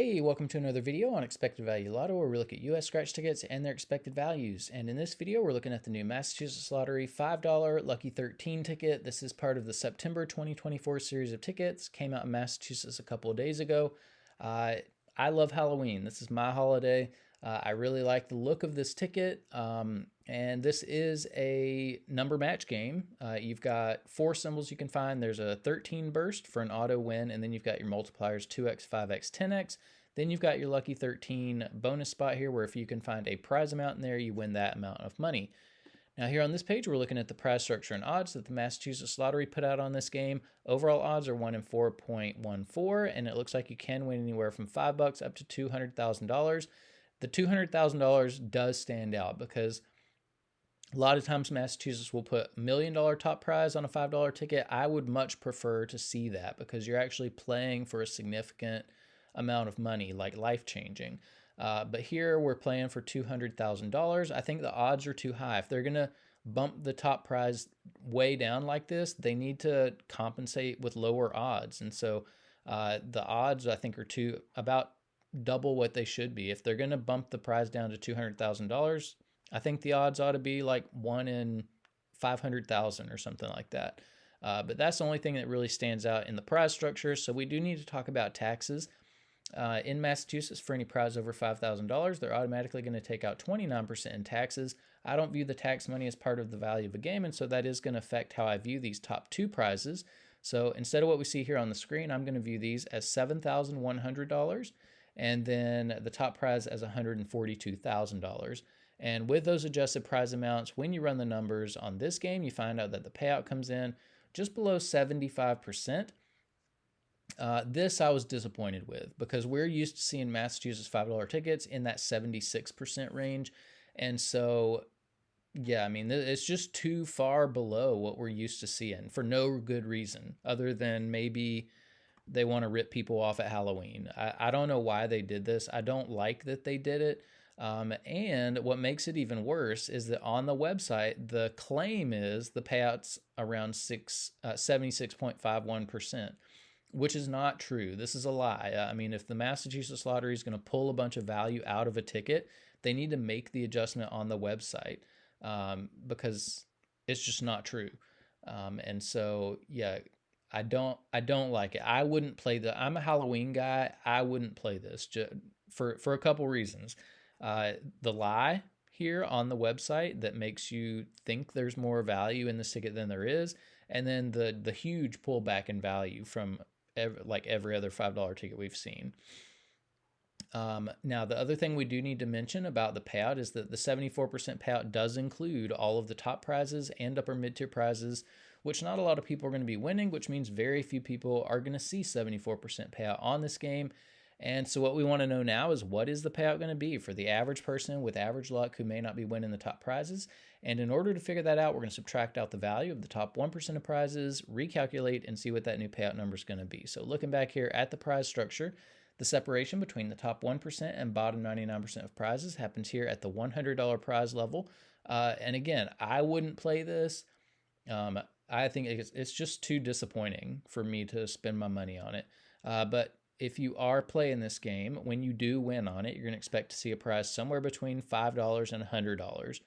Hey, welcome to another video on Expected Value Lotto, where we look at US scratch tickets and their expected values. And in this video, we're looking at the new Massachusetts Lottery $5 Lucky 13 ticket. This is part of the September 2024 series of tickets. Came out in Massachusetts a couple of days ago. I love Halloween. This is my holiday. I really like the look of this ticket. And this is a number match game. You've got 4 symbols you can find. There's a 13 burst for an auto win, and then you've got your multipliers 2x, 5x, 10x. Then you've got your lucky 13 bonus spot here, where if you can find a prize amount in there, you win that amount of money. Now here on this page, we're looking at the prize structure and odds that the Massachusetts Lottery put out on this game. Overall odds are 1 in 4.14, and it looks like you can win anywhere from $5 up to $200,000. The $200,000 does stand out because a lot of times Massachusetts will put $1 million top prize on a $5 ticket. I would much prefer to see that because you're actually playing for a significant amount of money, like life-changing. But here we're playing for $200,000. I think the odds are too high. If they're going to bump the top prize way down like this, they need to compensate with lower odds. And so the odds, I think, are about double what they should be. If they're going to bump the prize down to $200,000, I think the odds ought to be like 1 in 500,000 or something like that. But that's the only thing that really stands out in the prize structure. So we do need to talk about taxes. In Massachusetts, for any prize over $5,000, they're automatically going to take out 29% in taxes. I don't view the tax money as part of the value of a game, and so that is going to affect how I view these top 2 prizes. So instead of what we see here on the screen, I'm going to view these as $7,100, and then the top prize as $142,000. And with those adjusted prize amounts, when you run the numbers on this game, you find out that the payout comes in just below 75%. This I was disappointed with because we're used to seeing Massachusetts $5 tickets in that 76% range. And so, yeah, I mean, it's just too far below what we're used to seeing for no good reason other than maybe they want to rip people off at Halloween. I don't know why they did this. I don't like that they did it. And what makes it even worse is that on the website, the claim is the payout's around 76.51%, which is not true. This is a lie. I mean, if the Massachusetts Lottery is going to pull a bunch of value out of a ticket, they need to make the adjustment on the website because it's just not true. And so, yeah, I don't like it. I wouldn't play I'm a Halloween guy. I wouldn't play this for a couple reasons. The lie here on the website that makes you think there's more value in this ticket than there is, and then the huge pullback in value from every other $5 ticket we've seen. Now, the other thing we do need to mention about the payout is that the 74% payout does include all of the top prizes and upper mid-tier prizes, which not a lot of people are going to be winning, which means very few people are going to see 74% payout on this game. And so what we want to know now is, what is the payout going to be for the average person with average luck who may not be winning the top prizes? And in order to figure that out, we're going to subtract out the value of the top 1% of prizes, recalculate, and see what that new payout number is going to be. So looking back here at the prize structure, the separation between the top 1% and bottom 99% of prizes happens here at the $100 prize level. And again, I wouldn't play this. I think it's just too disappointing for me to spend my money on it. But if you are playing this game, when you do win on it, you're going to expect to see a prize somewhere between $5 and $100.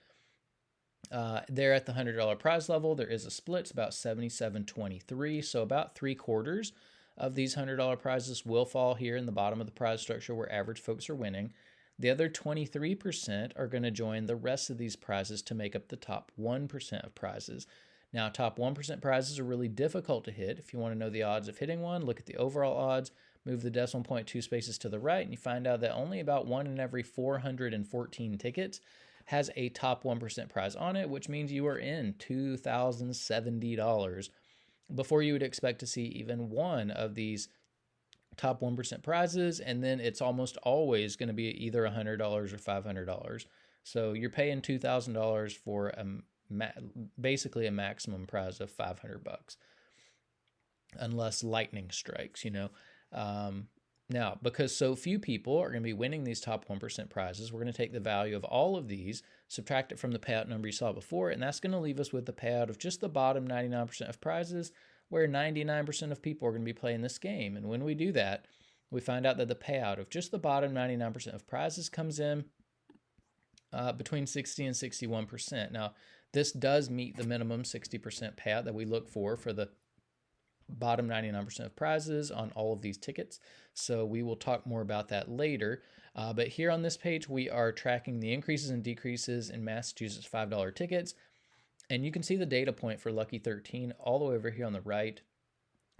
There at the $100 prize level, there is a split. It's about 77-23, so about 3/4 of these $100 prizes will fall here in the bottom of the prize structure where average folks are winning. The other 23% are going to join the rest of these prizes to make up the top 1% of prizes. Now, top 1% prizes are really difficult to hit. If you want to know the odds of hitting one, look at the overall odds, move the decimal point 2 spaces to the right, and you find out that only about 1 in every 414 tickets has a top 1% prize on it, which means you are in $2,070 before you would expect to see even one of these top 1% prizes, and then it's almost always going to be either $100 or $500. So you're paying $2,000 for basically a maximum prize of $500, unless lightning strikes, Now, because so few people are going to be winning these top 1% prizes, we're going to take the value of all of these, subtract it from the payout number you saw before, and that's going to leave us with the payout of just the bottom 99% of prizes, where 99% of people are going to be playing this game. And when we do that, we find out that the payout of just the bottom 99% of prizes comes in between 60 and 61%. Now, this does meet the minimum 60% payout that we look for the bottom 99% of prizes on all of these tickets. So we will talk more about that later. But here on this page, we are tracking the increases and decreases in Massachusetts $5 tickets. And you can see the data point for Lucky 13 all the way over here on the right,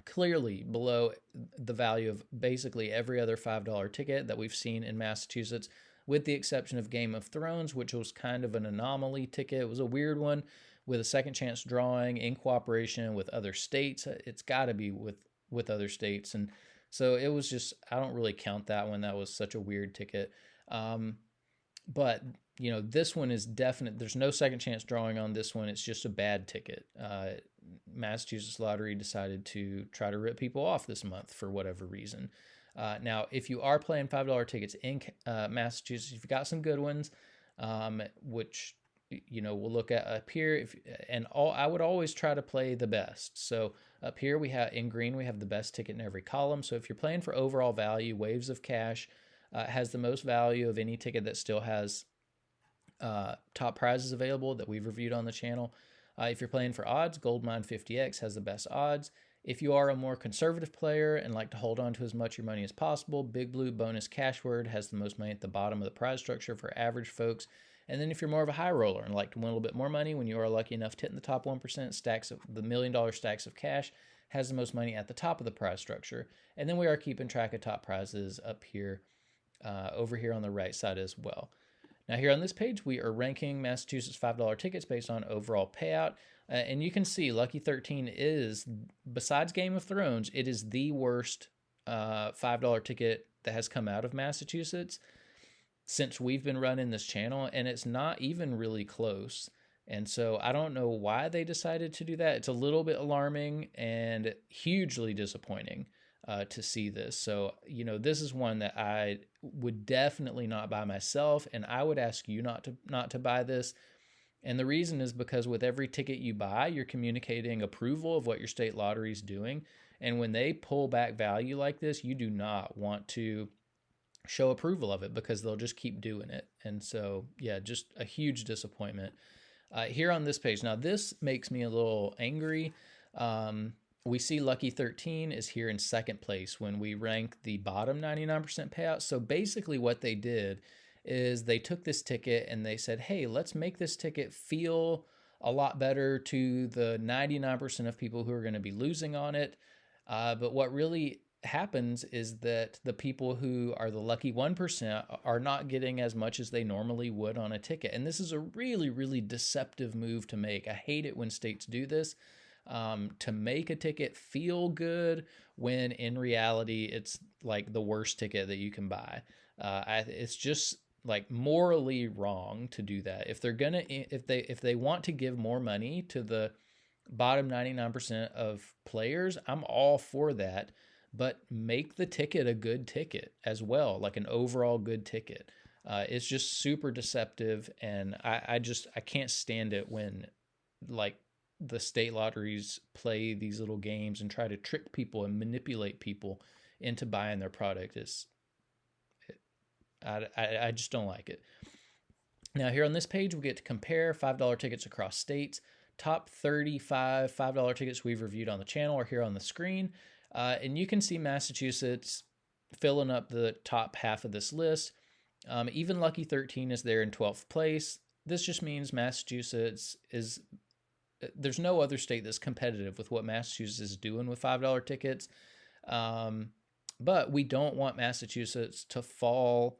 clearly below the value of basically every other $5 ticket that we've seen in Massachusetts, with the exception of Game of Thrones, which was kind of an anomaly ticket. It was a weird one with a second chance drawing in cooperation with other states. It's got to be with other states. And so it was just, I don't really count that one. That was such a weird ticket. But, you know, this one is definite. There's no second chance drawing on this one. It's just a bad ticket. Massachusetts Lottery decided to try to rip people off this month for whatever reason. Now, if you are playing $5 tickets in Massachusetts, you've got some good ones, which, you know, we'll look at up here. I would always try to play the best. So up here we have in green, we have the best ticket in every column. So if you're playing for overall value, Waves of Cash has the most value of any ticket that still has top prizes available that we've reviewed on the channel. If you're playing for odds, Goldmine 50X has the best odds. If you are a more conservative player and like to hold on to as much of your money as possible, Big Blue Bonus Cash Word has the most money at the bottom of the prize structure for average folks. And then if you're more of a high roller and like to win a little bit more money, when you are lucky enough to hit in the top 1%, stacks of the $1 million stacks of cash has the most money at the top of the prize structure. And then we are keeping track of top prizes up here, over here on the right side as well. Now here on this page, we are ranking Massachusetts $5 tickets based on overall payout. And you can see Lucky 13 is, besides Game of Thrones, it is the worst $5 ticket that has come out of Massachusetts since we've been running this channel, and it's not even really close. And so I don't know why they decided to do that. It's a little bit alarming and hugely disappointing to see this. So, you know, this is one that I would definitely not buy myself, and I would ask you not to buy this. And the reason is because with every ticket you buy, you're communicating approval of what your state lottery is doing. And when they pull back value like this, you do not want to show approval of it because they'll just keep doing it. And so, yeah, just a huge disappointment. Here on this page, now this makes me a little angry. We see Lucky 13 is here in second place when we rank the bottom 99% payout. So basically what they did is they took this ticket and they said, hey, let's make this ticket feel a lot better to the 99% of people who are going to be losing on it. But what really happens is that the people who are the lucky 1% are not getting as much as they normally would on a ticket. And this is a really, really deceptive move to make. I hate it when states do this, to make a ticket feel good when in reality it's like the worst ticket that you can buy. It's just like morally wrong to do that. If they're gonna, if they want to give more money to the bottom 99% of players, I'm all for that. But make the ticket a good ticket as well, like an overall good ticket. It's just super deceptive, and I can't stand it when like the state lotteries play these little games and try to trick people and manipulate people into buying their product. I just don't like it. Now here on this page, we get to compare $5 tickets across states. Top 35 $5 tickets we've reviewed on the channel are here on the screen. And you can see Massachusetts filling up the top half of this list. Even Lucky 13 is there in 12th place. This just means Massachusetts is, there's no other state that's competitive with what Massachusetts is doing with $5 tickets. But we don't want Massachusetts to fall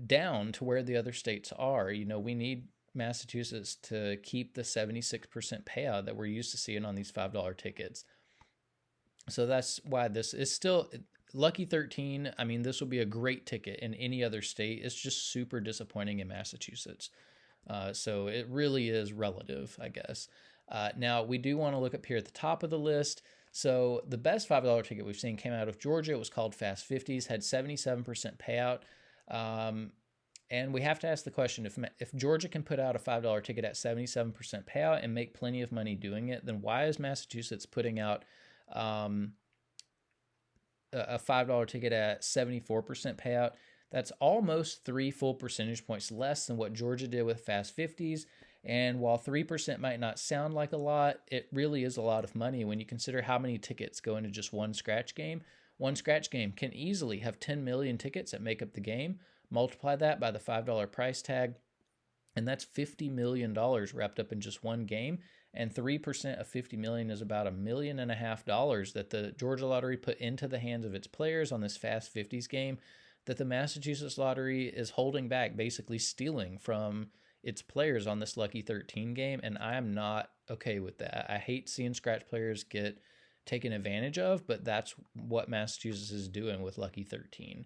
down to where the other states are. You know, we need Massachusetts to keep the 76% payout that we're used to seeing on these $5 tickets. So that's why this is still Lucky 13. I mean, this will be a great ticket in any other state. It's just super disappointing in Massachusetts. So it really is relative, I guess. Now, we do want to look up here at the top of the list. So the best $5 ticket we've seen came out of Georgia. It was called Fast 50s, had 77% payout. And we have to ask the question, if Georgia can put out a $5 ticket at 77% payout and make plenty of money doing it, then why is Massachusetts putting out a $5 ticket at 74% payout. That's almost 3 full percentage points less than what Georgia did with Fast 50s. And while 3% might not sound like a lot, it really is a lot of money when you consider how many tickets go into just one scratch game. One scratch game can easily have 10 million tickets that make up the game. Multiply that by the $5 price tag, and that's $50 million wrapped up in just one game. And 3% of 50 million is about $1.5 million that the Georgia Lottery put into the hands of its players on this Fast 50s game that the Massachusetts Lottery is holding back, basically stealing from its players on this Lucky 13 game. And I am not okay with that. I hate seeing scratch players get taken advantage of, but that's what Massachusetts is doing with Lucky 13.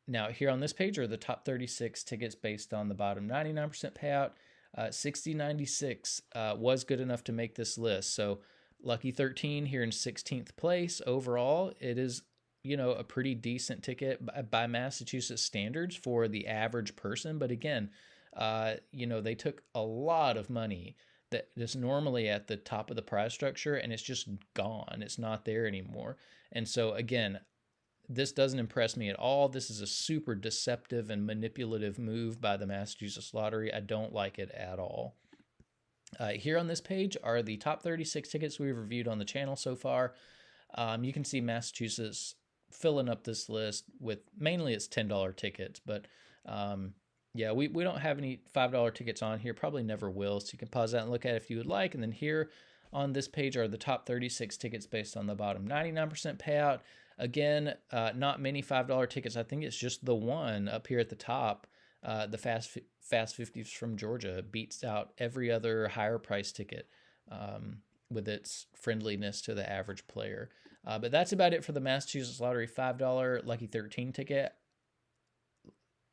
Now, here on this page are the top 36 tickets based on the bottom 99% payout. 6096 was good enough to make this list. So Lucky 13 here in 16th place. Overall, it is, a pretty decent ticket by Massachusetts standards for the average person. But again, they took a lot of money that is normally at the top of the prize structure, and it's just gone. It's not there anymore. And so again, this doesn't impress me at all. This is a super deceptive and manipulative move by the Massachusetts Lottery. I don't like it at all. Here on this page are the top 36 tickets we've reviewed on the channel so far. You can see Massachusetts filling up this list with mainly its $10 tickets, but yeah, we don't have any $5 tickets on here, probably never will, so you can pause that and look at it if you would like. And then here on this page are the top 36 tickets based on the bottom 99% payout. Again, not many $5 tickets. I think it's just the one up here at the top. The Fast 50s from Georgia beats out every other higher price ticket with its friendliness to the average player. But that's about it for the Massachusetts Lottery $5 Lucky 13 ticket.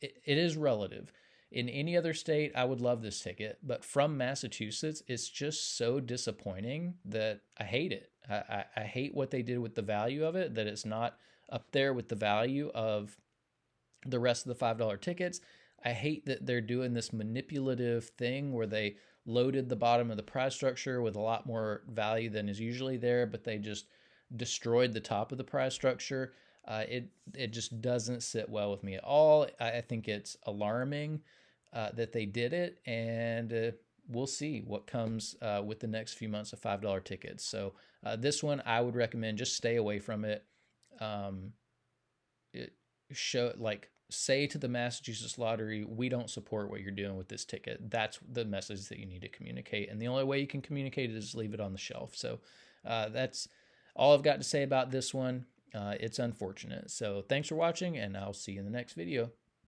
It is relative. In any other state, I would love this ticket, but from Massachusetts, it's just so disappointing that I hate it. I hate what they did with the value of it, that it's not up there with the value of the rest of the $5 tickets. I hate that they're doing this manipulative thing where they loaded the bottom of the prize structure with a lot more value than is usually there, but they just destroyed the top of the prize structure. It just doesn't sit well with me at all. I think it's alarming that they did it, and we'll see what comes with the next few months of $5 tickets. So this one, I would recommend just stay away from it. Say to the Massachusetts Lottery, we don't support what you're doing with this ticket. That's the message that you need to communicate, and the only way you can communicate it is leave it on the shelf. So that's all I've got to say about this one. It's unfortunate. So thanks for watching, and I'll see you in the next video.